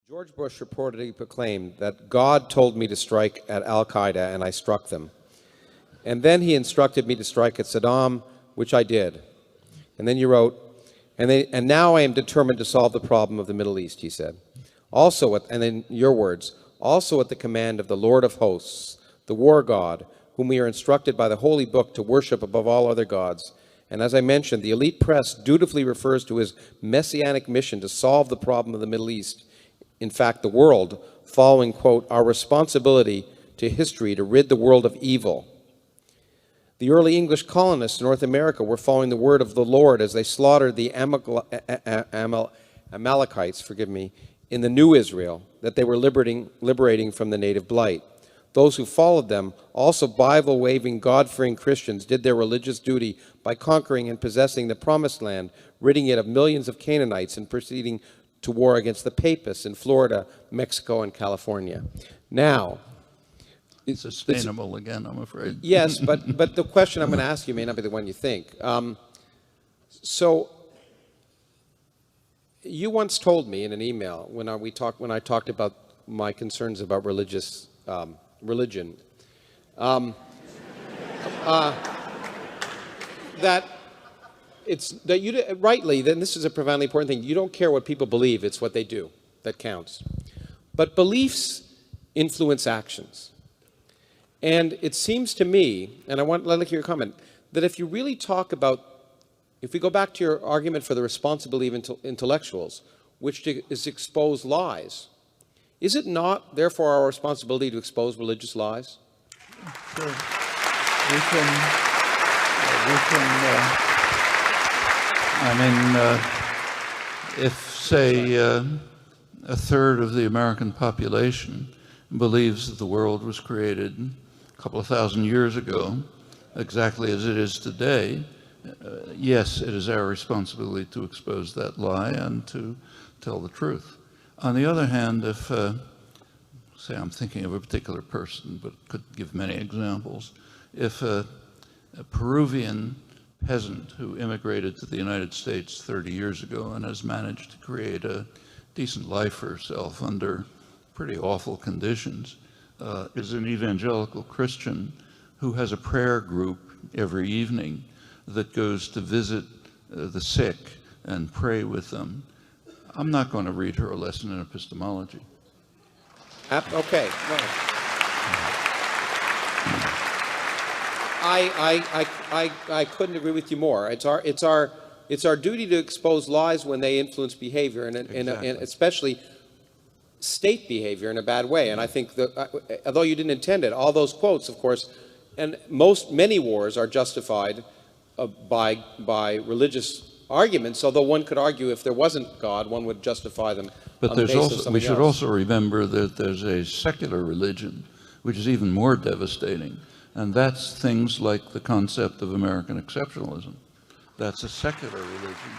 George Bush reportedly proclaimed that God told me to strike at Al-Qaeda, and I struck them. And then he instructed me to strike at Saddam, which I did. And then you wrote, and now I am determined to solve the problem of the Middle East, he said. Also, and in your words, also at the command of the Lord of hosts, the war god, whom we are instructed by the Holy Book to worship above all other gods. And as I mentioned, the elite press dutifully refers to his messianic mission to solve the problem of the Middle East, in fact, the world, following, quote, our responsibility to history to rid the world of evil. The early English colonists in North America were following the word of the Lord as they slaughtered the Amalekites, in the new Israel that they were liberating from the native blight. Those who followed them, also Bible-waving, God-fearing Christians, did their religious duty by conquering and possessing the Promised Land, ridding it of millions of Canaanites and proceeding to war against the Papists in Florida, Mexico, and California. Now, it's sustainable again, I'm afraid. Yes, but the question I'm going to ask you may not be the one you think. So, you once told me in an email when I talked about my concerns about religion, that you rightly, then this is a profoundly important thing. You don't care what people believe; it's what they do that counts. But beliefs influence actions. And it seems to me, and I'd like to hear your comment, that if you really talk about, if we go back to your argument for the responsibility of intellectuals, which is expose lies, is it not, therefore, our responsibility to expose religious lies? Sure. If, say, a third of the American population believes that the world was created a couple of thousand years ago, exactly as it is today, yes, it is our responsibility to expose that lie and to tell the truth. On the other hand, if, say I'm thinking of a particular person, but could give many examples, if a Peruvian peasant who immigrated to the United States 30 years ago and has managed to create a decent life for herself under pretty awful conditions, is an evangelical Christian who has a prayer group every evening that goes to visit the sick and pray with them, I'm not going to read her a lesson in epistemology. Okay. No. I couldn't agree with you more. It's our duty to expose lies when they influence behavior, and especially state behavior in a bad way. And I think that, although you didn't intend it, all those quotes, of course, and many wars are justified by religious arguments, although one could argue if there wasn't God, one would justify them. But we should also remember that there's a secular religion, which is even more devastating, and that's things like the concept of American exceptionalism. That's a secular religion.